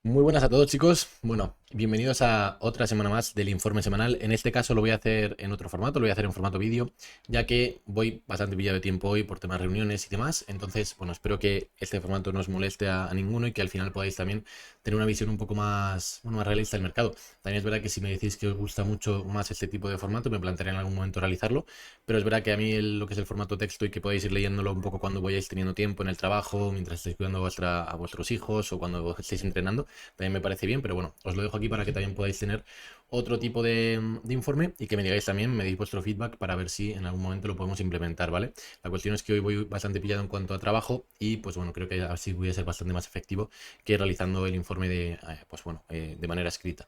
Muy buenas a todos, chicos. Bueno, bienvenidos a otra semana más del informe semanal. En este caso lo voy a hacer en otro formato, lo voy a hacer en formato vídeo, ya que voy bastante pillado de tiempo hoy por temas de reuniones y demás. Entonces, bueno, espero que este formato no os moleste a ninguno y que al final podáis también tener una visión un poco más, bueno, más realista del mercado. También es verdad que si me decís que os gusta mucho más este tipo de formato, me plantearé en algún momento realizarlo. Pero es verdad que a mí lo que es el formato texto y que podáis ir leyéndolo un poco cuando vayáis teniendo tiempo en el trabajo, mientras estéis cuidando a vuestros hijos o cuando estéis entrenando también me parece bien, pero bueno, os lo dejo aquí para que también podáis tener otro tipo de informe y que me digáis también, me deis vuestro feedback para ver si en algún momento lo podemos implementar, ¿vale? La cuestión es que hoy voy bastante pillado en cuanto a trabajo y pues bueno, creo que así voy a ser bastante más efectivo que realizando el informe pues bueno, de manera escrita.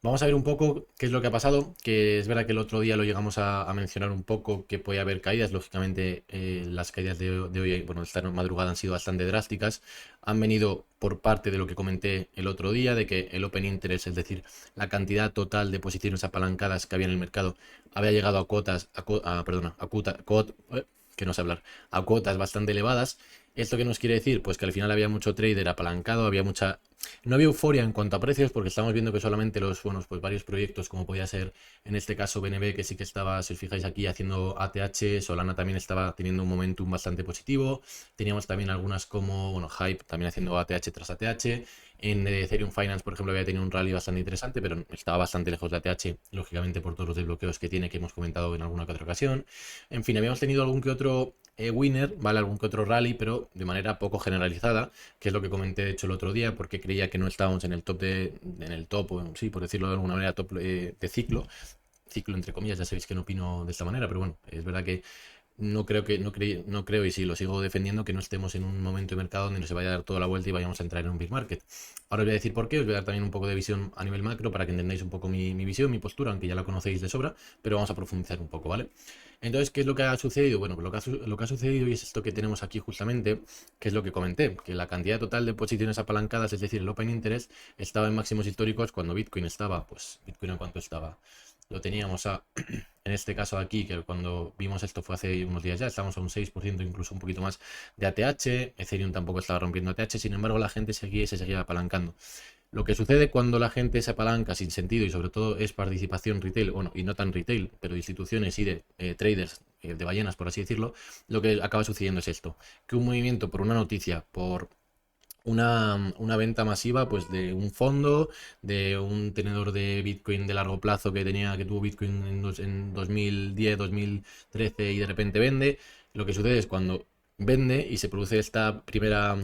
Vamos a ver un poco qué es lo que ha pasado, que es verdad que el otro día lo llegamos a mencionar un poco, que puede haber caídas, lógicamente las caídas de hoy, bueno, esta madrugada han sido bastante drásticas, han venido por parte de lo que comenté el otro día, de que el Open Interest, es decir, la cantidad total de posiciones apalancadas que había en el mercado, había llegado a cuotas, perdona, que no sé hablar, a cuotas bastante elevadas. ¿Esto qué nos quiere decir? Pues que al final había mucho trader apalancado, había mucha no había euforia en cuanto a precios porque estamos viendo que solamente los, bueno, pues varios proyectos, como podía ser en este caso BNB, que sí que estaba, si os fijáis aquí, haciendo ATH, Solana también estaba teniendo un momentum bastante positivo. Teníamos también algunas como, bueno, Hype también haciendo ATH tras ATH. En Ethereum Finance, por ejemplo, había tenido un rally bastante interesante, pero estaba bastante lejos de ATH, lógicamente por todos los desbloqueos que tiene, que hemos comentado en alguna que otra ocasión. En fin, habíamos tenido algún que otro winner, ¿vale? Algún que otro rally, pero de manera poco generalizada, que es lo que comenté de hecho el otro día, porque creía que no estábamos en el top en el top, sí, por decirlo de alguna manera, top de ciclo entre comillas, ya sabéis que no opino de esta manera, pero bueno, es verdad que no creo y sí, lo sigo defendiendo que no estemos en un momento de mercado donde nos se vaya a dar toda la vuelta y vayamos a entrar en un bear market. Ahora os voy a decir por qué, os voy a dar también un poco de visión a nivel macro para que entendáis un poco mi visión, mi postura, aunque ya la conocéis de sobra, pero vamos a profundizar un poco, ¿vale? Entonces, ¿qué es lo que ha sucedido? Bueno, pues lo que ha sucedido y es esto que tenemos aquí justamente, que es lo que comenté, que la cantidad total de posiciones apalancadas, es decir, el Open Interest, estaba en máximos históricos cuando Bitcoin estaba, pues, ¿Bitcoin a cuánto estaba? Lo teníamos en este caso aquí, que cuando vimos esto fue hace unos días ya, estamos a un 6%, incluso un poquito más de ATH, Ethereum tampoco estaba rompiendo ATH, sin embargo la gente seguía y se seguía apalancando. Lo que sucede cuando la gente se apalanca sin sentido y sobre todo es participación retail, bueno, y no tan retail, pero de instituciones y de traders, de ballenas, por así decirlo, lo que acaba sucediendo es esto, que un movimiento por una noticia, por una venta masiva pues de un fondo, de un tenedor de Bitcoin de largo plazo que tuvo Bitcoin en 2010, 2013 y de repente vende. Lo que sucede es cuando vende y se produce esta primera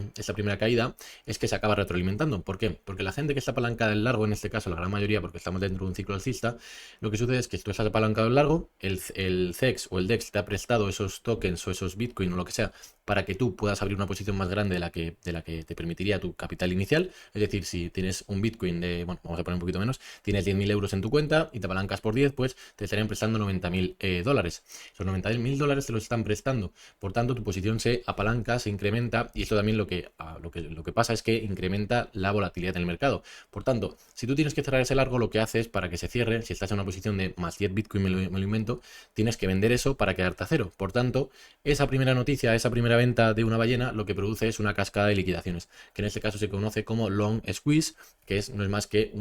caída, es que se acaba retroalimentando. ¿Por qué? Porque la gente que está apalancada en largo, en este caso la gran mayoría, porque estamos dentro de un ciclo alcista, lo que sucede es que tú estás apalancado en largo, el CEX o el DEX te ha prestado esos tokens o esos Bitcoin o lo que sea para que tú puedas abrir una posición más grande de la que te permitiría tu capital inicial. Es decir, si tienes un Bitcoin de, bueno, vamos a poner un poquito menos, tienes 10.000 euros en tu cuenta y te apalancas por 10, pues te estarían prestando 90.000 dólares. Esos 90.000 dólares te los están prestando. Por tanto, tu posición se apalanca, se incrementa y esto también lo que pasa es que incrementa la volatilidad del mercado. Por tanto, si tú tienes que cerrar ese largo, lo que haces para que se cierre, si estás en una posición de más 10 Bitcoin, me lo invento, tienes que vender eso para quedarte a cero. Por tanto, esa primera noticia, esa primera venta de una ballena, lo que produce es una cascada de liquidaciones, que en este caso se conoce como long squeeze, que no es más que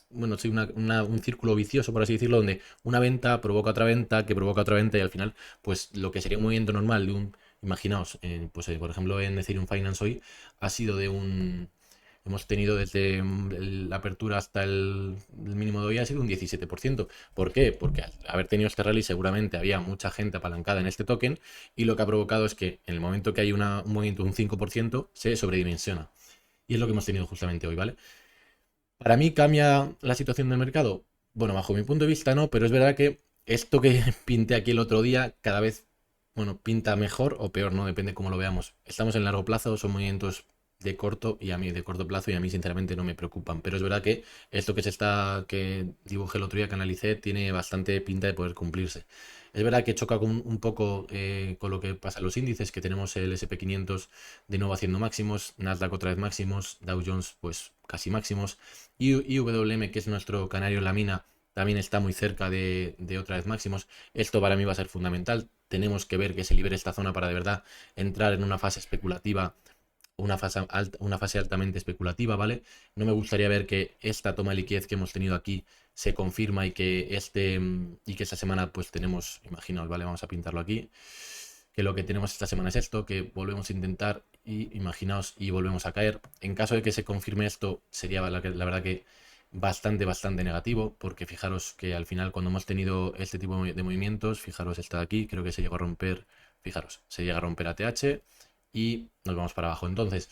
bueno, sí, un círculo vicioso, por así decirlo, donde una venta provoca otra venta, que provoca otra venta, y al final, pues lo que sería un movimiento normal imaginaos, pues por ejemplo en Ethereum Finance hoy ha sido hemos tenido desde la apertura hasta el mínimo de hoy ha sido un 17%. ¿Por qué? Porque al haber tenido este rally seguramente había mucha gente apalancada en este token y lo que ha provocado es que en el momento que hay un movimiento de un 5% se sobredimensiona. Y es lo que hemos tenido justamente hoy, ¿vale? Para mí cambia la situación del mercado. Bueno, bajo mi punto de vista no, pero es verdad que esto que pinté aquí el otro día cada vez, bueno, pinta mejor o peor, ¿no? Depende cómo lo veamos. Estamos en largo plazo, son movimientos de corto y a mí de corto plazo y a mí sinceramente no me preocupan. Pero es verdad que esto que dibujé el otro día, que analicé, tiene bastante pinta de poder cumplirse. Es verdad que choca un poco con lo que pasa en los índices, que tenemos el SP 500 de nuevo haciendo máximos, Nasdaq otra vez máximos, Dow Jones pues casi máximos, y IWM, que es nuestro canario en la mina, también está muy cerca de otra vez máximos. Esto para mí va a ser fundamental. Tenemos que ver que se libere esta zona para de verdad entrar en una fase especulativa una fase altamente especulativa, ¿vale? No me gustaría ver que esta toma de liquidez que hemos tenido aquí se confirma y que esta semana pues tenemos, imaginaos, ¿vale? Vamos a pintarlo aquí, que lo que tenemos esta semana es esto, que volvemos a intentar y imaginaos y volvemos a caer. En caso de que se confirme esto, sería la verdad que bastante negativo, porque fijaros que al final cuando hemos tenido este tipo de movimientos, fijaros esta de aquí, creo que se llega a romper, fijaros, se llega a romper ATH y nos vamos para abajo. Entonces,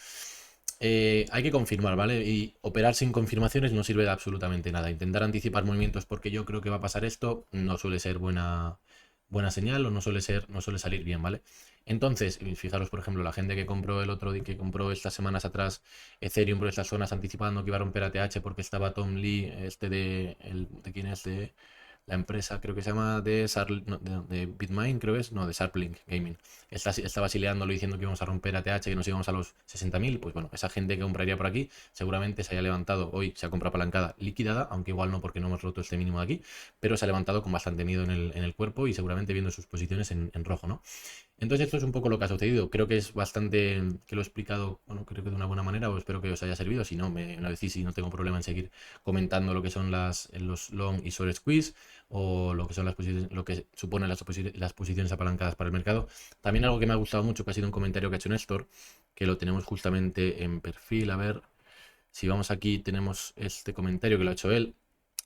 hay que confirmar, ¿vale? Y operar sin confirmaciones no sirve de absolutamente nada. Intentar anticipar movimientos porque yo creo que va a pasar esto no suele ser buena señal o no suele salir bien, ¿vale? Entonces, fijaros, por ejemplo, la gente que compró que compró estas semanas atrás Ethereum por estas zonas anticipando que iba a romper ATH porque estaba Tom Lee, ¿de quién es? De la empresa, creo que se llama de Bitmain, creo que es, no, de Sharplink Gaming. Está vacilándolo diciendo que íbamos a romper ATH, que nos íbamos a los 60.000. Pues bueno, esa gente que compraría por aquí seguramente se haya levantado hoy, se ha comprado apalancada liquidada, aunque igual no porque no hemos roto este mínimo de aquí, pero se ha levantado con bastante miedo en el cuerpo y seguramente viendo sus posiciones en rojo, ¿no? Entonces esto es un poco lo que ha sucedido. Creo que es bastante, que lo he explicado, bueno, creo que de una buena manera, o espero que os haya servido. Si no, me lo decís y no tengo problema en seguir comentando lo que son los long y short squeeze o lo que son lo que suponen las posiciones apalancadas para el mercado. También algo que me ha gustado mucho, que ha sido un comentario que ha hecho Néstor, que lo tenemos justamente en perfil. A ver, si vamos aquí, tenemos este comentario que lo ha hecho él.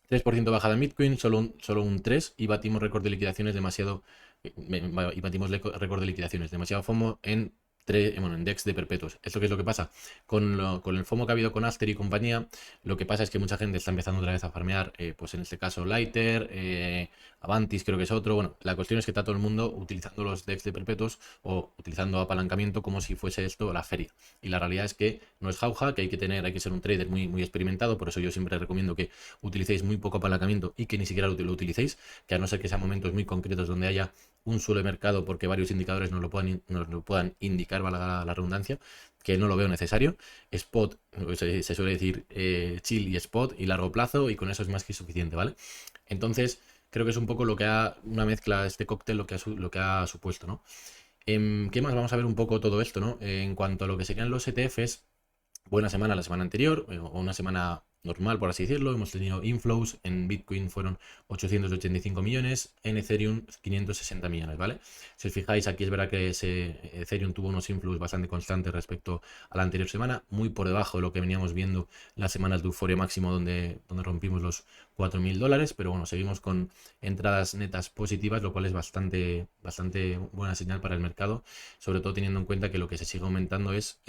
3% bajada en Bitcoin, solo un 3 y batimos récord de liquidaciones demasiado y batimos récord de liquidaciones, demasiado FOMO en DEX de perpetuos. ¿Esto qué es lo que pasa? Con el FOMO que ha habido con Aster y compañía, lo que pasa es que mucha gente está empezando otra vez a farmear, pues en este caso Lighter, Avantis creo que es otro. Bueno, la cuestión es que está todo el mundo utilizando los DEX de perpetuos o utilizando apalancamiento como si fuese esto la feria. Y la realidad es que no es jauja, que hay que ser un trader muy experimentado. Por eso yo siempre recomiendo que utilicéis muy poco apalancamiento y que ni siquiera lo utilicéis, que a no ser que sean momentos muy concretos donde haya un suelo de mercado porque varios indicadores nos lo puedan indicar, valga la redundancia, que no lo veo necesario. Spot, se suele decir chill y spot y largo plazo, y con eso es más que suficiente, ¿vale? Entonces, creo que es un poco una mezcla de este cóctel lo que ha supuesto, ¿no? ¿Qué más? Vamos a ver un poco todo esto, ¿no? En cuanto a lo que serían los ETFs, buena semana la semana anterior, o una semana normal, por así decirlo. Hemos tenido inflows, en Bitcoin fueron 885 millones, en Ethereum 560 millones, ¿vale? Si os fijáis, aquí es verdad que Ethereum tuvo unos inflows bastante constantes respecto a la anterior semana, muy por debajo de lo que veníamos viendo las semanas de euforia máximo donde rompimos los $4.000, pero bueno, seguimos con entradas netas positivas, lo cual es bastante buena señal para el mercado, sobre todo teniendo en cuenta que lo que se sigue aumentando es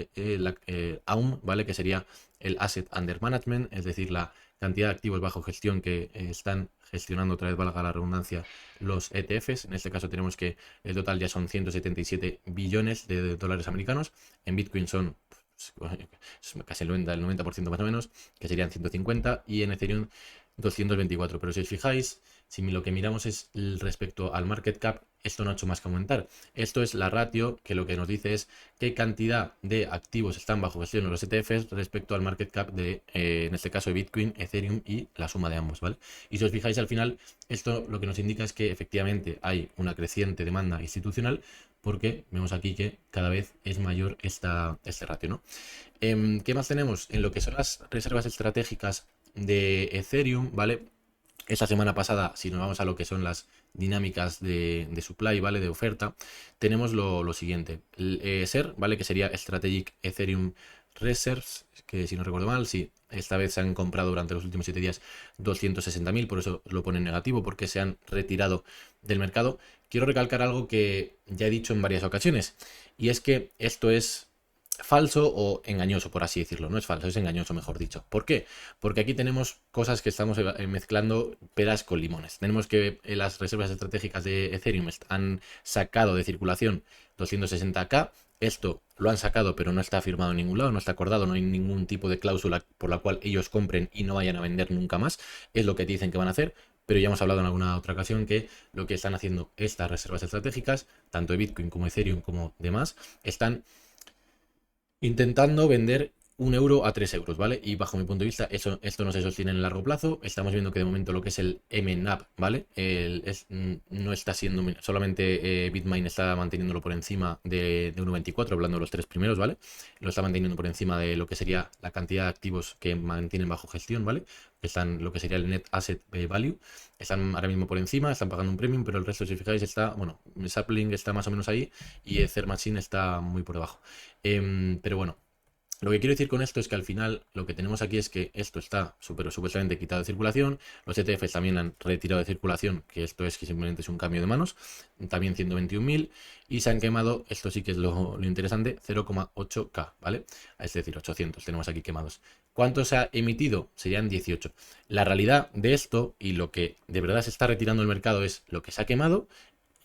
AUM, ¿vale? Que sería el Asset Under Management, es decir, la cantidad de activos bajo gestión que están gestionando, otra vez valga la redundancia, los ETFs. En este caso tenemos que el total ya son 177 billones de dólares americanos. En Bitcoin son casi el 90% más o menos, que serían 150, y en Ethereum 224. Pero si os fijáis, si lo que miramos es respecto al market cap, esto no ha hecho más que aumentar. Esto es la ratio, que lo que nos dice es qué cantidad de activos están bajo gestión en los ETFs respecto al market cap de, en este caso, de Bitcoin, Ethereum y la suma de ambos, ¿vale? Y si os fijáis al final, esto lo que nos indica es que efectivamente hay una creciente demanda institucional, porque vemos aquí que cada vez es mayor este ratio, ¿no? ¿Qué más tenemos? En lo que son las reservas estratégicas de Ethereum, ¿vale? Esta semana pasada, si nos vamos a lo que son las dinámicas de supply, ¿vale? De oferta, tenemos lo siguiente. El SER, ¿vale? Que sería Strategic Ethereum Reserves, que si no recuerdo mal, sí, esta vez se han comprado durante los últimos 7 días 260.000, por eso lo pone en negativo, porque se han retirado del mercado. Quiero recalcar algo que ya he dicho en varias ocasiones, y es que esto es falso o engañoso, por así decirlo. No es falso, es engañoso, mejor dicho. ¿Por qué? Porque aquí tenemos cosas que estamos mezclando peras con limones. Tenemos que las reservas estratégicas de Ethereum han sacado de circulación 260K. Esto lo han sacado, pero no está firmado en ningún lado, no está acordado, no hay ningún tipo de cláusula por la cual ellos compren y no vayan a vender nunca más. Es lo que dicen que van a hacer. Pero ya hemos hablado en alguna otra ocasión que lo que están haciendo estas reservas estratégicas, tanto de Bitcoin como Ethereum como demás, están intentando vender 1 euro a 3 euros, ¿vale? Y bajo mi punto de vista, esto no se sostiene en el largo plazo. Estamos viendo que de momento lo que es el MNAP, ¿vale? No está siendo, solamente Bitmain está manteniéndolo por encima de 1,24, hablando de los tres primeros, ¿vale? Lo está manteniendo por encima de lo que sería la cantidad de activos que mantienen bajo gestión, ¿vale? Que están lo que sería el Net Asset Value. Están ahora mismo por encima, están pagando un premium, pero el resto, si fijáis, está, bueno, Sapling está más o menos ahí y Ether Machine está muy por debajo. Pero bueno. Lo que quiero decir con esto es que al final lo que tenemos aquí es que esto está supuestamente quitado de circulación, los ETFs también han retirado de circulación, que esto es que simplemente es un cambio de manos, también 121.000, y se han quemado, esto sí que es lo interesante, 0,8K, ¿vale? Es decir, 800 tenemos aquí quemados. ¿Cuánto se ha emitido? Serían 18. La realidad de esto y lo que de verdad se está retirando del mercado es lo que se ha quemado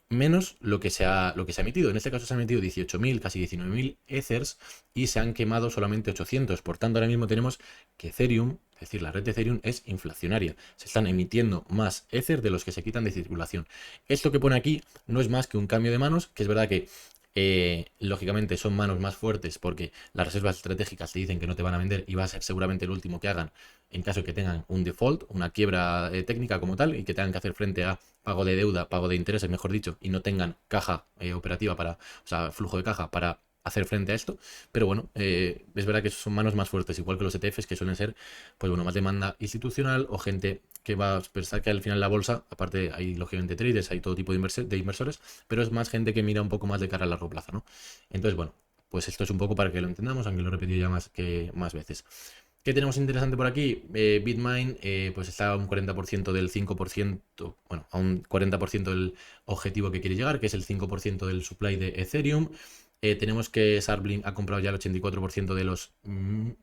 menos lo que se ha emitido. En este caso se han emitido 18.000, casi 19.000 Ethers y se han quemado solamente 800. Por tanto, ahora mismo tenemos que Ethereum, es decir, la red de Ethereum es inflacionaria. Se están emitiendo más Ether de los que se quitan de circulación. Esto que pone aquí no es más que un cambio de manos, que es verdad que lógicamente son manos más fuertes porque las reservas estratégicas te dicen que no te van a vender y va a ser seguramente el último que hagan en caso de que tengan un default, una quiebra técnica como tal y que tengan que hacer frente a pago de deuda, pago de intereses, mejor dicho, y no tengan caja operativa o sea, flujo de caja para hacer frente a esto. Pero bueno, es verdad que son manos más fuertes, igual que los ETFs, que suelen ser, pues bueno, más demanda institucional o gente que va a pensar que al final la bolsa, aparte hay lógicamente traders, hay todo tipo de inversores, pero es más gente que mira un poco más de cara a largo plazo, ¿no? Entonces, bueno, pues esto es un poco para que lo entendamos, aunque lo he repetido ya más veces. ¿Qué tenemos interesante por aquí? Bitmain pues está a un 40% del 5%, bueno, a un 40% del objetivo que quiere llegar, que es el 5% del supply de Ethereum. Tenemos que Sarbling ha comprado ya el 84% de los,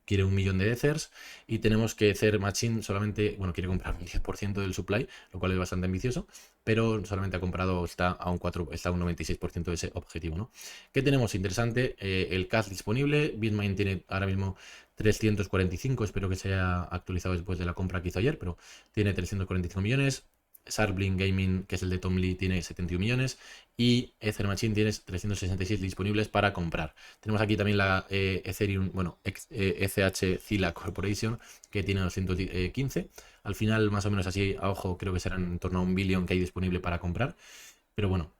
quiere 1 millón de Ethers, y tenemos que Ether Machine solamente, bueno, quiere comprar un 10% del supply, lo cual es bastante ambicioso, pero solamente ha comprado, está a un 96% de ese objetivo, ¿no? ¿Qué tenemos interesante? El cash disponible, Bitmain tiene ahora mismo 345, espero que se haya actualizado después de la compra que hizo ayer, pero tiene 345 millones. Sarbling Gaming, que es el de Tom Lee, tiene 71 millones y Ether Machine tiene 366 disponibles para comprar. Tenemos aquí también la Ethereum, bueno, ECH Zilla Corporation, que tiene 215. Al final, más o menos así, a ojo, creo que serán en torno a 1 billón que hay disponible para comprar. Pero bueno,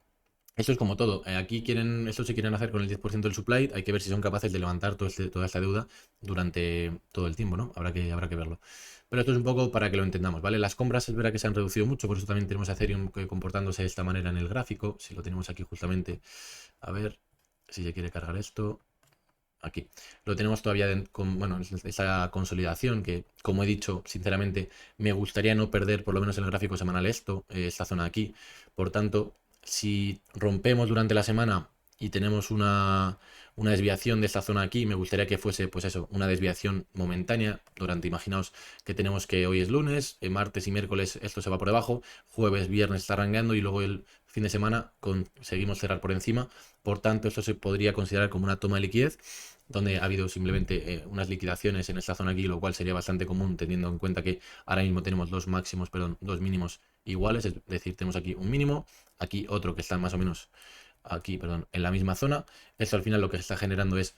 esto es como todo. Esto se quieren hacer con el 10% del supply. Hay que ver si son capaces de levantar toda esta deuda durante todo el tiempo, ¿no? Habrá que verlo. Pero esto es un poco para que lo entendamos, ¿vale? Las compras es verdad que se han reducido mucho, por eso también tenemos a Ethereum comportándose de esta manera en el gráfico. Si lo tenemos aquí justamente, a ver si se quiere cargar esto. Aquí. Lo tenemos todavía con, bueno, esa consolidación que, como he dicho, sinceramente, me gustaría no perder, por lo menos en el gráfico semanal, esta zona de aquí. Por tanto, si rompemos durante la semana y tenemos una desviación de esta zona aquí, me gustaría que fuese, pues eso, una desviación momentánea imaginaos que tenemos que hoy es lunes, martes y miércoles esto se va por debajo, jueves, viernes está rangueando y luego el fin de semana conseguimos cerrar por encima. Por tanto, esto se podría considerar como una toma de liquidez, donde ha habido simplemente unas liquidaciones en esta zona aquí, lo cual sería bastante común teniendo en cuenta que ahora mismo tenemos dos mínimos iguales, es decir, tenemos aquí un mínimo, aquí otro que está más o menos aquí, perdón, en la misma zona. Esto al final lo que se está generando es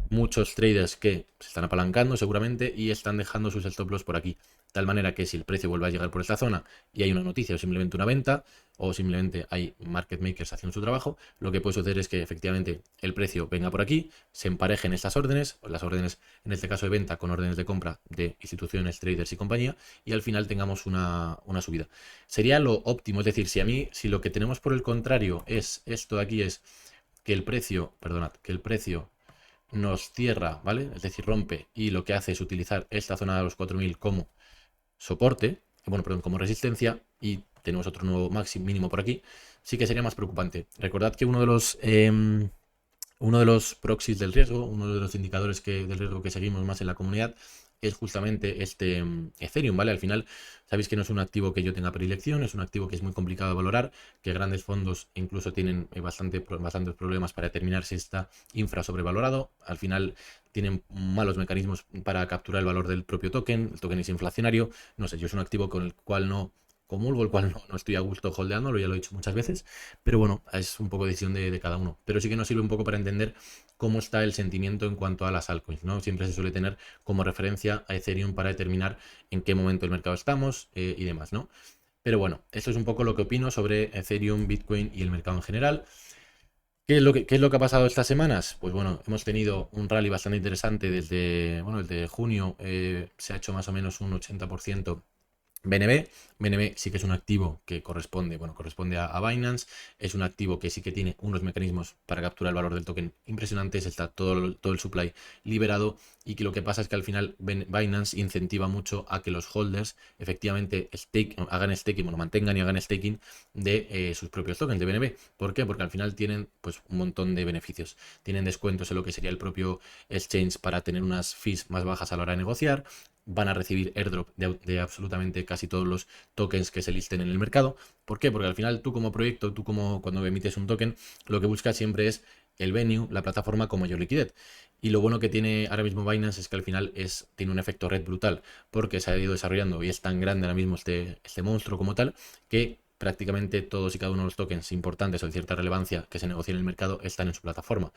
muchos traders que se están apalancando seguramente y están dejando sus stop loss por aquí. De tal manera que si el precio vuelve a llegar por esta zona y hay una noticia o simplemente una venta o simplemente hay market makers haciendo su trabajo, lo que puede suceder es que efectivamente el precio venga por aquí, se emparejen estas órdenes, o las órdenes en este caso de venta con órdenes de compra de instituciones, traders y compañía, y al final tengamos una subida. Sería lo óptimo, es decir, si lo que tenemos por el contrario es esto de aquí, es que el precio, perdonad, que el precio nos cierra, ¿vale? Es decir, rompe y lo que hace es utilizar esta zona de los 4.000 como soporte, bueno, perdón, como resistencia y tenemos otro nuevo máximo mínimo por aquí, sí que sería más preocupante. Recordad que uno de los proxies del riesgo, uno de los indicadores del riesgo que seguimos más en la comunidad es justamente este Ethereum, ¿vale? Al final, sabéis que no es un activo que yo tenga predilección, es un activo que es muy complicado de valorar, que grandes fondos incluso tienen bastantes problemas para determinar si está infra sobrevalorado. Al final tienen malos mecanismos para capturar el valor del propio token, el token es inflacionario, no sé, yo es un activo con el cual no comulgo, el cual no estoy a gusto holdeándolo, ya lo he dicho muchas veces, pero bueno, es un poco decisión de cada uno. Pero sí que nos sirve un poco para entender cómo está el sentimiento en cuanto a las altcoins, ¿no? Siempre se suele tener como referencia a Ethereum para determinar en qué momento del mercado estamos y demás, ¿no? Pero bueno, esto es un poco lo que opino sobre Ethereum, Bitcoin y el mercado en general. Qué es lo que ha pasado estas semanas? Pues bueno, hemos tenido un rally bastante interesante desde, bueno, desde junio, se ha hecho más o menos un 80% BNB. BNB sí que es un activo que corresponde, bueno, corresponde a Binance. Es un activo que sí que tiene unos mecanismos para capturar el valor del token impresionantes. Está todo el supply liberado. Y que lo que pasa es que al final Binance incentiva mucho a que los holders efectivamente hagan staking, bueno, mantengan y hagan staking de sus propios tokens de BNB. ¿Por qué? Porque al final tienen pues un montón de beneficios. Tienen descuentos en lo que sería el propio exchange para tener unas fees más bajas a la hora de negociar. Van a recibir airdrop de absolutamente casi todos los tokens que se listen en el mercado. ¿Por qué? Porque al final tú como proyecto, tú como cuando emites un token, lo que buscas siempre es el venue, la plataforma con mayor liquidez. Y lo bueno que tiene ahora mismo Binance es que al final tiene un efecto red brutal, porque se ha ido desarrollando y es tan grande ahora mismo este monstruo como tal, que prácticamente todos y cada uno de los tokens importantes o de cierta relevancia que se negocian en el mercado están en su plataforma.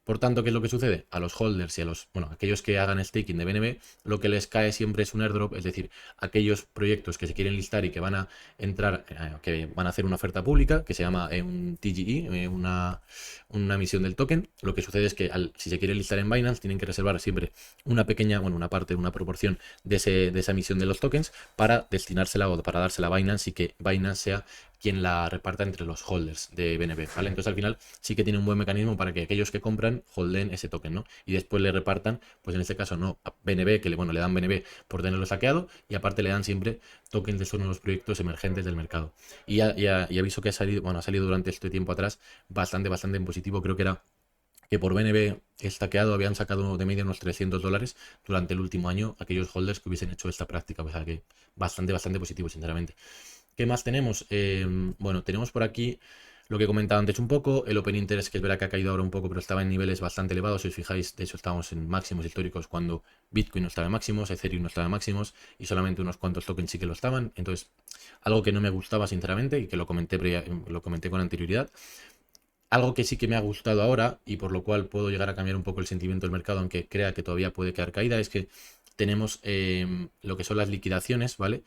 Por tanto, ¿qué es lo que sucede? A los holders y a aquellos que hagan staking de BNB, lo que les cae siempre es un airdrop, es decir, aquellos proyectos que se quieren listar y que van a entrar, que van a hacer una oferta pública, que se llama un TGE, una emisión del token. Lo que sucede es que si se quiere listar en Binance, tienen que reservar siempre una pequeña, bueno, una parte, una proporción de esa emisión de los tokens para destinársela o para dársela a Binance y que Binance sea quien la reparta entre los holders de BNB, ¿vale? Entonces al final sí que tiene un buen mecanismo para que aquellos que compran holden ese token, ¿no? Y después le repartan, pues en este caso no a BNB, que le dan BNB por tenerlo saqueado y aparte le dan siempre tokens de estos nuevos proyectos emergentes del mercado. Y aviso que ha salido durante este tiempo atrás bastante en positivo, creo que era que por BNB estaqueado habían sacado de media unos $300 durante el último año aquellos holders que hubiesen hecho esta práctica, o sea que bastante positivo, sinceramente. ¿Qué más tenemos? Bueno, tenemos por aquí lo que he comentado antes un poco, el Open Interest, que es verdad que ha caído ahora un poco, pero estaba en niveles bastante elevados. Si os fijáis, de hecho estábamos en máximos históricos cuando Bitcoin no estaba en máximos, Ethereum no estaba en máximos y solamente unos cuantos tokens sí que lo estaban. Entonces, algo que no me gustaba sinceramente y que lo comenté con anterioridad. Algo que sí que me ha gustado ahora y por lo cual puedo llegar a cambiar un poco el sentimiento del mercado, aunque crea que todavía puede quedar caída, es que tenemos lo que son las liquidaciones, ¿vale?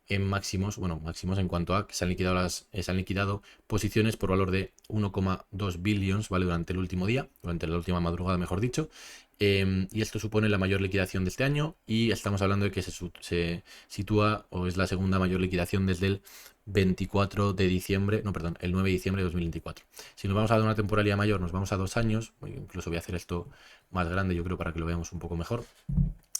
En máximos, bueno, máximos en cuanto a que se han liquidado posiciones por valor de 1,2 billions, ¿vale? Durante el último día, durante la última madrugada, mejor dicho. Y esto supone la mayor liquidación de este año y estamos hablando de que se sitúa o es la segunda mayor liquidación desde el 24 de diciembre, no, perdón, el 9 de diciembre de 2024. Si nos vamos a dar una temporalidad mayor, nos vamos a 2 años, incluso voy a hacer esto más grande, yo creo, para que lo veamos un poco mejor,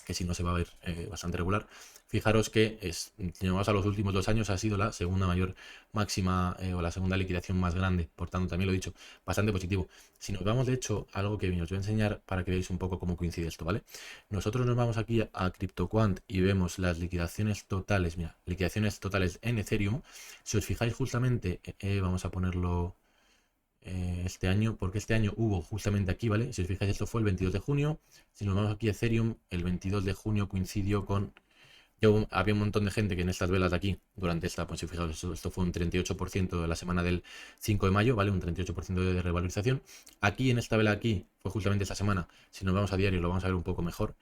que si no se va a ver bastante regular. Fijaros que si nos vamos a los últimos 2 años ha sido la segunda mayor máxima o la segunda liquidación más grande, por tanto también lo he dicho, bastante positivo. Si nos vamos de hecho a algo que os voy a enseñar para que veáis un poco cómo coincide esto, ¿vale? Nosotros nos vamos aquí a CryptoQuant y vemos las liquidaciones totales, mira, liquidaciones totales en Ethereum. Si os fijáis justamente, vamos a ponerlo este año, porque este año hubo justamente aquí, ¿vale? Si os fijáis, esto fue el 22 de junio. Si nos vamos aquí a Ethereum, el 22 de junio coincidió con... había un montón de gente que en estas velas de aquí, durante esta, pues si os fijáis, esto fue un 38% de la semana del 5 de mayo, ¿vale? Un 38% de revalorización. Aquí en esta vela aquí, fue justamente esta semana. Si nos vamos a diario, lo vamos a ver un poco mejor.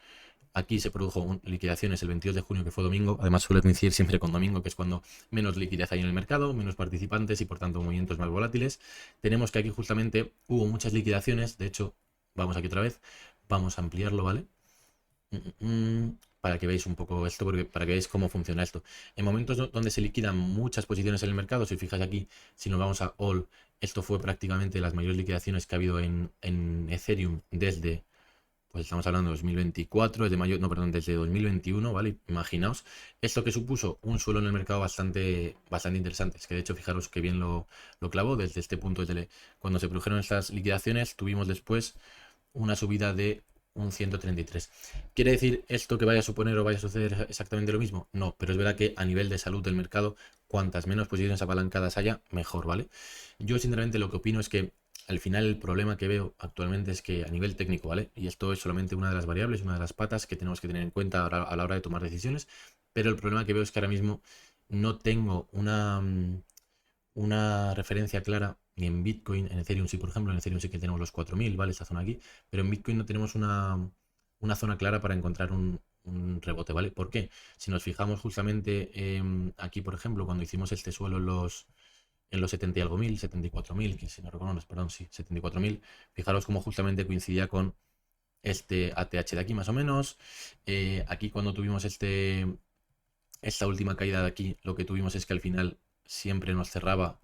Aquí se produjo liquidaciones el 22 de junio, que fue domingo. Además, suele coincidir siempre con domingo, que es cuando menos liquidez hay en el mercado, menos participantes y por tanto movimientos más volátiles. Tenemos que aquí justamente hubo muchas liquidaciones. De hecho, vamos aquí otra vez. Vamos a ampliarlo, ¿vale? Para que veáis un poco esto, para que veáis cómo funciona esto. En momentos donde se liquidan muchas posiciones en el mercado, si os fijáis aquí, si nos vamos a All, esto fue prácticamente las mayores liquidaciones que ha habido en Ethereum desde, pues estamos hablando de 2024, desde mayo, no, perdón, desde 2021, ¿vale? Imaginaos esto que supuso un suelo en el mercado bastante interesante. Es que de hecho, fijaros que bien lo clavó desde este punto, cuando se produjeron estas liquidaciones, tuvimos después una subida de un 133. ¿Quiere decir esto que vaya a suponer o vaya a suceder exactamente lo mismo? No, pero es verdad que a nivel de salud del mercado, cuantas menos posiciones apalancadas haya, mejor, ¿vale? Yo sinceramente lo que opino es que al final el problema que veo actualmente es que a nivel técnico, ¿vale? Y esto es solamente una de las variables, una de las patas que tenemos que tener en cuenta a la hora de tomar decisiones, pero el problema que veo es que ahora mismo no tengo una referencia clara ni en Bitcoin. En Ethereum sí, por ejemplo, en Ethereum sí que tenemos los 4000, ¿vale? Esta zona aquí, pero en Bitcoin no tenemos una zona clara para encontrar un rebote, ¿vale? ¿Por qué? Si nos fijamos justamente aquí, por ejemplo, cuando hicimos este suelo en los 70 y algo mil, 74.000, que si no recuerdo, perdón, sí, 74.000, fijaros cómo justamente coincidía con este ATH de aquí más o menos. Aquí cuando tuvimos esta última caída de aquí, lo que tuvimos es que al final siempre nos cerraba,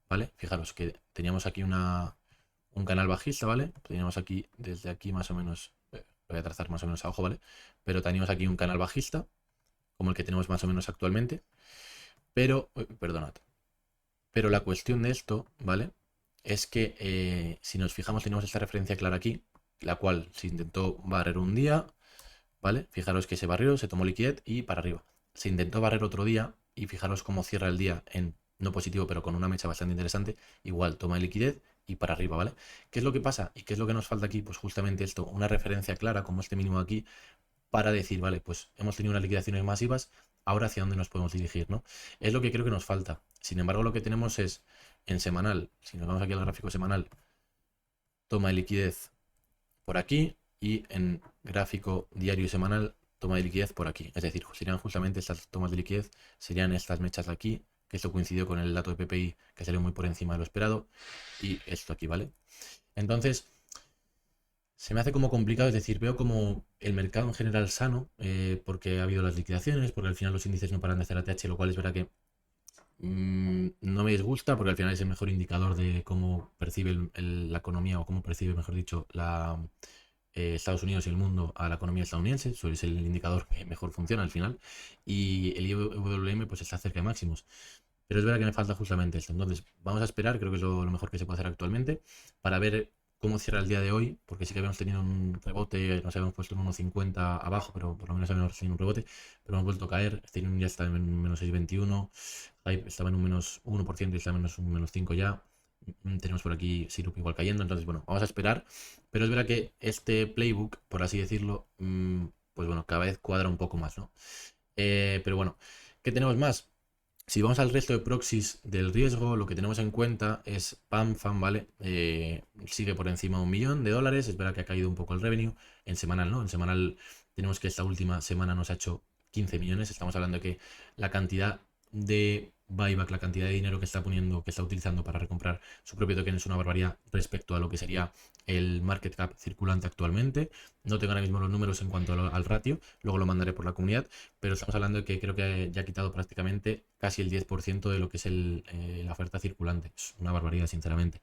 ¿vale? Fijaros que teníamos aquí un canal bajista, ¿vale? Teníamos aquí, desde aquí más o menos, lo voy a trazar más o menos a ojo, ¿vale? Pero teníamos aquí un canal bajista, como el que tenemos más o menos actualmente, pero, perdonad, pero la cuestión de esto, ¿vale? Es que si nos fijamos tenemos esta referencia clara aquí, la cual se intentó barrer un día, ¿vale? Fijaros que se barrió, se tomó liquidez y para arriba. Se intentó barrer otro día y fijaros cómo cierra el día en no positivo, pero con una mecha bastante interesante. Igual toma liquidez y para arriba, ¿vale? ¿Qué es lo que pasa? ¿Y qué es lo que nos falta aquí? Pues justamente esto, una referencia clara como este mínimo aquí para decir, vale, pues hemos tenido unas liquidaciones masivas, ahora hacia dónde nos podemos dirigir, ¿no? Es lo que creo que nos falta. Sin embargo, lo que tenemos es en semanal, si nos vamos aquí al gráfico semanal, toma de liquidez por aquí y en gráfico diario y semanal toma de liquidez por aquí. Es decir, serían justamente estas tomas de liquidez, serían estas mechas de aquí, que esto coincidió con el dato de PPI que salió muy por encima de lo esperado, y esto aquí, ¿vale? Entonces, se me hace como complicado, es decir, veo como el mercado en general sano, porque ha habido las liquidaciones, porque al final los índices no paran de hacer ATH, lo cual es verdad que no me disgusta, porque al final es el mejor indicador de cómo percibe la economía, o cómo percibe, mejor dicho, Estados Unidos y el mundo a la economía estadounidense. Suele ser el indicador que mejor funciona al final. Y el IWM pues está cerca de máximos. Pero es verdad que me falta justamente esto. Entonces, vamos a esperar, creo que es lo mejor que se puede hacer actualmente, para ver cómo cierra el día de hoy, porque sí que habíamos tenido un rebote, nos habíamos puesto en 1.50 abajo, pero por lo menos habíamos tenido un rebote, pero hemos vuelto a caer. Ethereum ya está en menos 6,21, Hype estaba en un menos 1% y está en un menos 5 ya. Tenemos por aquí Sirup igual cayendo, entonces bueno, vamos a esperar, pero es verdad que este playbook, por así decirlo, pues bueno, cada vez cuadra un poco más, ¿no? Pero bueno, ¿qué tenemos más? Si vamos al resto de proxies del riesgo, lo que tenemos en cuenta es PAMFAM, ¿vale? Sigue por encima de $1.000.000. Es verdad que ha caído un poco el revenue en semanal, ¿no? En semanal tenemos que esta última semana nos ha hecho 15 millones. Estamos hablando de que la cantidad de buyback, la cantidad de dinero que está poniendo, que está utilizando para recomprar su propio token es una barbaridad respecto a lo que sería el market cap circulante actualmente. No tengo ahora mismo los números en cuanto al ratio, luego lo mandaré por la comunidad, pero estamos hablando de que creo que ya ha quitado prácticamente casi el 10% de lo que es la oferta circulante. Es una barbaridad, sinceramente.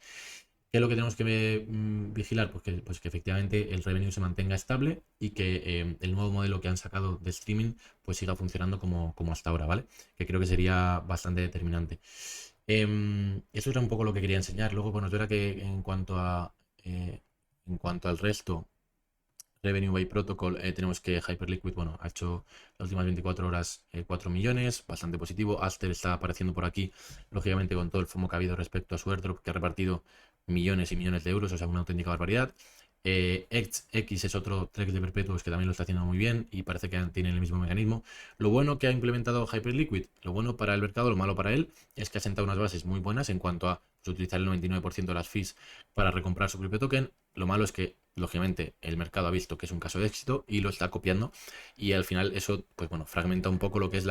¿Qué es lo que tenemos que vigilar? Pues que efectivamente el revenue se mantenga estable y que el nuevo modelo que han sacado de streaming pues siga funcionando como hasta ahora, ¿vale? Que creo que sería bastante determinante. Eso era un poco lo que quería enseñar. Luego, bueno, es verdad que en cuanto al resto, Revenue by Protocol, tenemos que Hyperliquid, bueno, ha hecho las últimas 24 horas 4 millones, bastante positivo. Aster está apareciendo por aquí, lógicamente con todo el FOMO que ha habido respecto a su airdrop, que ha repartido millones y millones de euros, o sea, una auténtica barbaridad. X es otro Trex de perpetuos que también lo está haciendo muy bien y parece que tiene el mismo mecanismo. Lo bueno que ha implementado Hyperliquid, lo bueno para el mercado, lo malo para él, es que ha sentado unas bases muy buenas en cuanto a utilizar el 99% de las fees para recomprar su propio token. Lo malo es que, lógicamente, el mercado ha visto que es un caso de éxito y lo está copiando, y al final eso, pues bueno, fragmenta un poco lo que es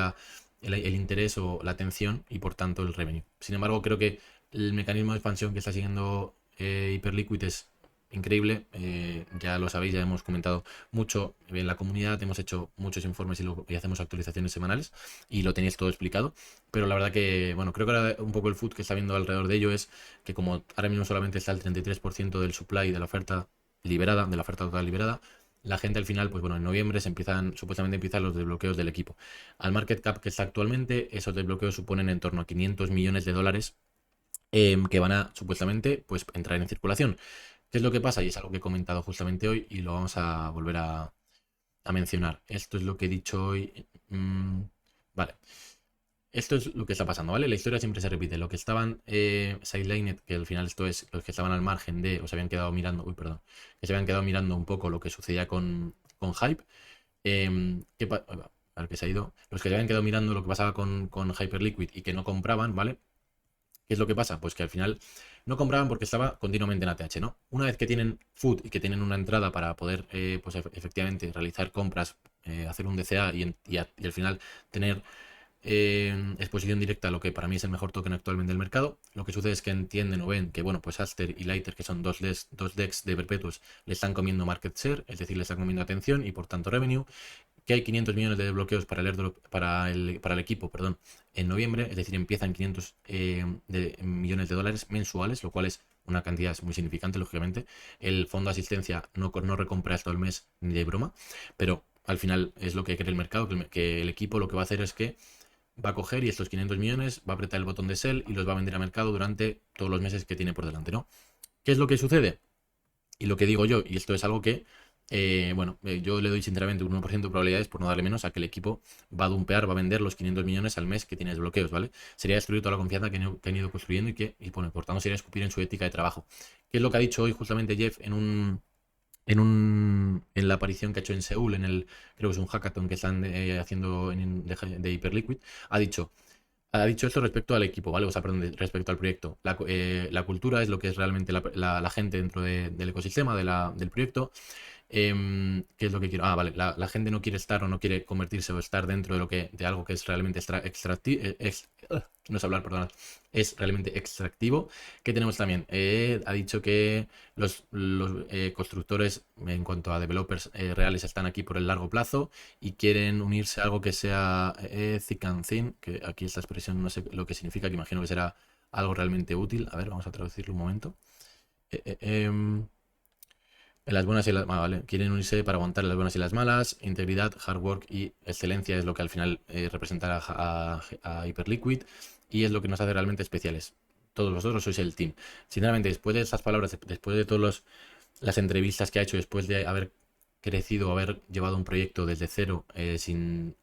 el interés o la atención y por tanto el revenue. Sin embargo, creo que el mecanismo de expansión que está siguiendo Hyperliquid es increíble. Ya lo sabéis, ya hemos comentado mucho en la comunidad, hemos hecho muchos informes y hacemos actualizaciones semanales y lo tenéis todo explicado. Pero la verdad que, bueno, creo que ahora un poco el food que está viendo alrededor de ello es que como ahora mismo solamente está el 33% del supply de la oferta liberada, de la oferta total liberada, la gente al final, pues bueno, en noviembre supuestamente empiezan los desbloqueos del equipo. Al market cap que está actualmente, esos desbloqueos suponen en torno a 500 millones de dólares que van a supuestamente pues entrar en circulación. ¿Qué es lo que pasa? Y es algo que he comentado justamente hoy y lo vamos a volver a mencionar. Esto es lo que he dicho hoy. Vale. Esto es lo que está pasando, ¿vale? La historia siempre se repite. Lo que estaban sidelined, que al final esto es los que estaban al margen de, o se habían quedado mirando, uy, perdón, que se habían quedado mirando un poco lo que sucedía con Hype. A ver qué se ha ido. Los que se habían quedado mirando lo que pasaba con Hyperliquid y que no compraban, ¿vale? ¿Qué es lo que pasa? Pues que al final no compraban porque estaba continuamente en ATH, ¿no? Una vez que tienen food y que tienen una entrada para poder, pues efectivamente realizar compras, hacer un DCA y al final tener exposición directa a lo que para mí es el mejor token actualmente del mercado. Lo que sucede es que entienden o ven que, bueno, pues Aster y Lighter, que son dos DEX de perpetuos, le están comiendo market share, es decir, le están comiendo atención y por tanto revenue, que hay 500 millones de desbloqueos para el, para el equipo, perdón, en noviembre, es decir, empiezan 500 millones de dólares mensuales, lo cual es una cantidad muy significante, lógicamente. El fondo de asistencia no recompra esto al mes ni de broma, pero al final es lo que cree el mercado, que el equipo lo que va a hacer es que va a coger y estos 500 millones va a apretar el botón de sell y los va a vender a mercado durante todos los meses que tiene por delante, ¿no? ¿Qué es lo que sucede? Y lo que digo yo, y esto es algo que, yo le doy sinceramente un 1% de probabilidades, por no darle menos, a que el equipo va a dumpear, va a vender los 500 millones al mes que tiene desbloqueos, ¿vale? Sería destruir toda la confianza que han ido construyendo y bueno, por tanto sería escupir en su ética de trabajo. ¿Qué es lo que ha dicho hoy justamente Jeff en la aparición que ha hecho en Seúl, creo que es un hackathon que están haciendo de Hyperliquid? Ha dicho esto respecto al equipo, ¿vale? O sea, perdón, respecto al proyecto. La cultura es lo que es realmente la gente dentro del ecosistema, del proyecto. ¿Qué es lo que quiero? Ah, vale. La gente no quiere estar o no quiere convertirse o estar dentro de algo que es realmente extractivo. No sé hablar, perdón. Es realmente extractivo. ¿Qué tenemos también? Ha dicho que los constructores, en cuanto a developers reales, están aquí por el largo plazo y quieren unirse a algo que sea thick and thin, que aquí esta expresión no sé lo que significa, que imagino que será algo realmente útil. A ver, vamos a traducirlo un momento. En las buenas y las malas, ¿vale? Quieren unirse para aguantar las buenas y las malas. Integridad, hard work y excelencia es lo que al final representará a Hyperliquid y es lo que nos hace realmente especiales. Todos vosotros sois el team. Sinceramente, después de esas palabras, después de todas las entrevistas que ha hecho, después de haber crecido, haber llevado un proyecto desde cero, sin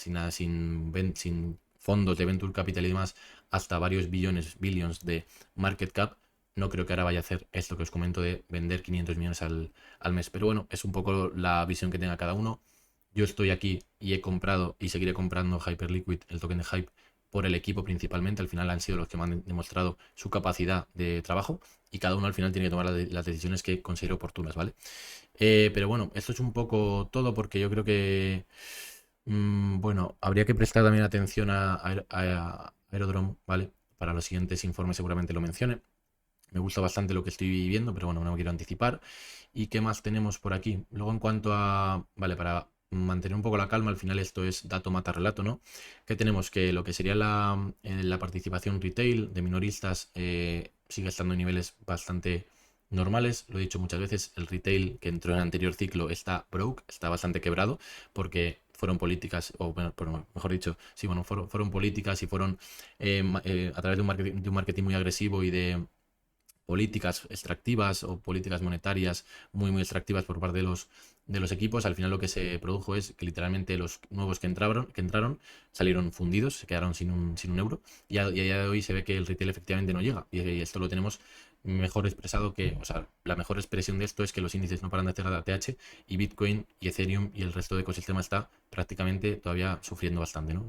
nada, sin fondos de venture capital y demás, hasta varios billions de market cap, no creo que ahora vaya a hacer esto que os comento de vender 500 millones al mes. Pero bueno, es un poco la visión que tenga cada uno. Yo estoy aquí y he comprado y seguiré comprando Hyperliquid, el token de Hype, por el equipo principalmente. Al final han sido los que me han demostrado su capacidad de trabajo y cada uno al final tiene que tomar las decisiones que considere oportunas, ¿vale? Pero bueno, esto es un poco todo porque yo creo que, bueno, habría que prestar también atención a Aerodrome, ¿vale? Para los siguientes informes seguramente lo mencione. Me gusta bastante lo que estoy viendo, pero bueno, no me quiero anticipar. ¿Y qué más tenemos por aquí? Luego en cuanto a, vale, para mantener un poco la calma, al final esto es dato mata relato, ¿no? Que tenemos que lo que sería la participación retail de minoristas sigue estando en niveles bastante normales. Lo he dicho muchas veces, el retail que entró en el anterior ciclo está broke, está bastante quebrado, porque fueron políticas, o bueno, mejor dicho, sí, bueno, fueron políticas y fueron a través de un marketing muy agresivo y de políticas extractivas o políticas monetarias muy extractivas por parte de los equipos. Al final lo que se produjo es que literalmente los nuevos que entraron salieron fundidos, se quedaron sin un euro y a día de hoy se ve que el retail efectivamente no llega y esto lo tenemos mejor expresado o sea, la mejor expresión de esto es que los índices no paran de hacer ATH y Bitcoin y Ethereum y el resto del ecosistema está prácticamente todavía sufriendo bastante, ¿no?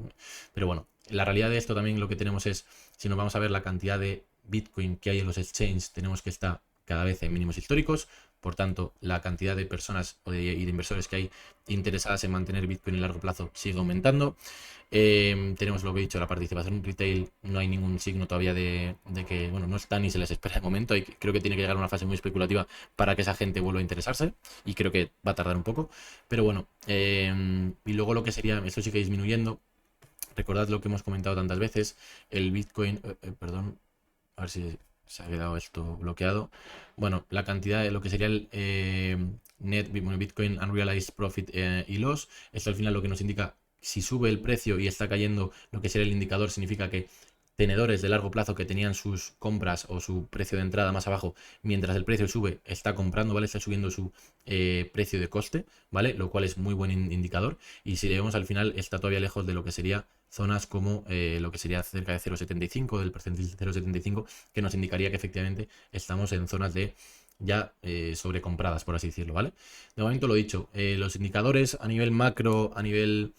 Pero bueno, la realidad de esto también lo que tenemos es, si nos vamos a ver la cantidad de Bitcoin que hay en los exchanges, tenemos que estar cada vez en mínimos históricos. Por tanto, la cantidad de personas y de inversores que hay interesadas en mantener Bitcoin en largo plazo sigue aumentando. Tenemos lo que he dicho, la participación en retail, no hay ningún signo todavía de que, bueno, no está ni se les espera de momento. Creo que tiene que llegar a una fase muy especulativa para que esa gente vuelva a interesarse y creo que va a tardar un poco. Pero bueno, y luego lo que sería, esto sigue disminuyendo. Recordad lo que hemos comentado tantas veces, el Bitcoin, perdón, a ver si se ha quedado esto bloqueado. Bueno, la cantidad de lo que sería el Bitcoin Unrealized Profit y Loss. Esto al final lo que nos indica, si sube el precio y está cayendo, lo que sería el indicador significa que tenedores de largo plazo que tenían sus compras o su precio de entrada más abajo, mientras el precio sube, está comprando, ¿vale? Está subiendo su precio de coste, ¿vale? Lo cual es muy buen indicador. Y si le vemos al final, está todavía lejos de lo que sería zonas como lo que sería cerca de 0,75, del porcentaje 0,75, que nos indicaría que efectivamente estamos en zonas de ya sobrecompradas, por así decirlo, ¿vale? De momento lo dicho, los indicadores a nivel macro, a nivel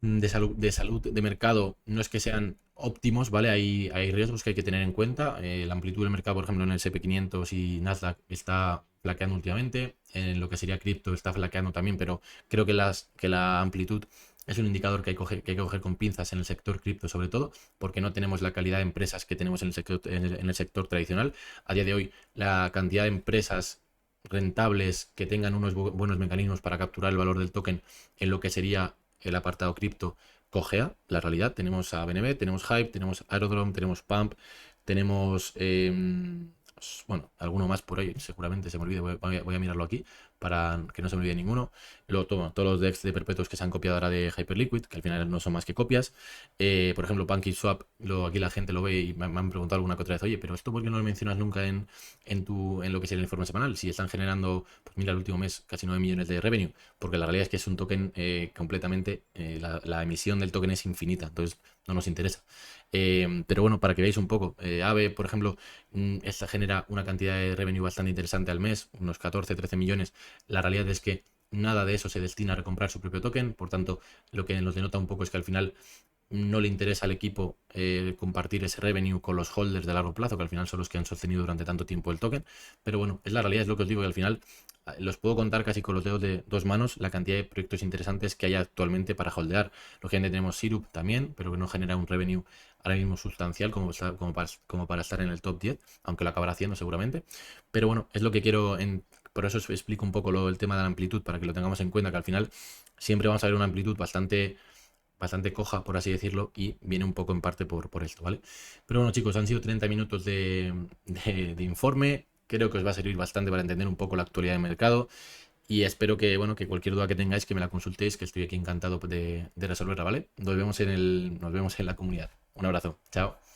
de salud de mercado, no es que sean óptimos, ¿vale? Hay riesgos que hay que tener en cuenta. La amplitud del mercado, por ejemplo, en el SP500 y Nasdaq está flaqueando últimamente. En lo que sería cripto está flaqueando también, pero creo que la amplitud es un indicador que hay que coger con pinzas en el sector cripto, sobre todo, porque no tenemos la calidad de empresas que tenemos en el sector tradicional. A día de hoy, la cantidad de empresas rentables que tengan unos buenos mecanismos para capturar el valor del token en lo que sería el apartado cripto cojea la realidad. Tenemos a BNB, tenemos Hype, tenemos Aerodrome, tenemos Pump, tenemos, bueno, alguno más por ahí, seguramente se me olvide, voy a mirarlo aquí para que no se me olvide ninguno. Luego todos los DEX de perpetuos que se han copiado ahora de Hyperliquid, que al final no son más que copias. Por ejemplo, PancakeSwap, aquí la gente lo ve y me han preguntado alguna que otra vez, oye, pero esto ¿por qué no lo mencionas nunca en lo que es el informe semanal? Si están generando, pues mira, el último mes casi 9 millones de revenue, porque la realidad es que es un token completamente, la emisión del token es infinita, entonces no nos interesa. Pero bueno, para que veáis un poco, AVE, por ejemplo, esta genera una cantidad de revenue bastante interesante al mes, unos 14-13 millones. La realidad es que nada de eso se destina a recomprar su propio token, por tanto, lo que nos denota un poco es que al final no le interesa al equipo compartir ese revenue con los holders de largo plazo, que al final son los que han sostenido durante tanto tiempo el token. Pero bueno, es la realidad, es lo que os digo, que al final los puedo contar casi con los dedos de dos manos la cantidad de proyectos interesantes que hay actualmente para holdear. Lógicamente tenemos Syrup también, pero que no genera un revenue ahora mismo sustancial como para estar en el top 10, aunque lo acabará haciendo seguramente. Pero bueno, es lo que quiero, por eso os explico un poco el tema de la amplitud, para que lo tengamos en cuenta, que al final siempre vamos a ver una amplitud bastante coja, por así decirlo, y viene un poco en parte por esto, ¿vale? Pero bueno, chicos, han sido 30 minutos de informe. Creo que os va a servir bastante para entender un poco la actualidad del mercado. Y espero que, bueno, que cualquier duda que tengáis, que me la consultéis, que estoy aquí encantado de resolverla, ¿vale? Nos vemos en la comunidad. Un abrazo. Chao.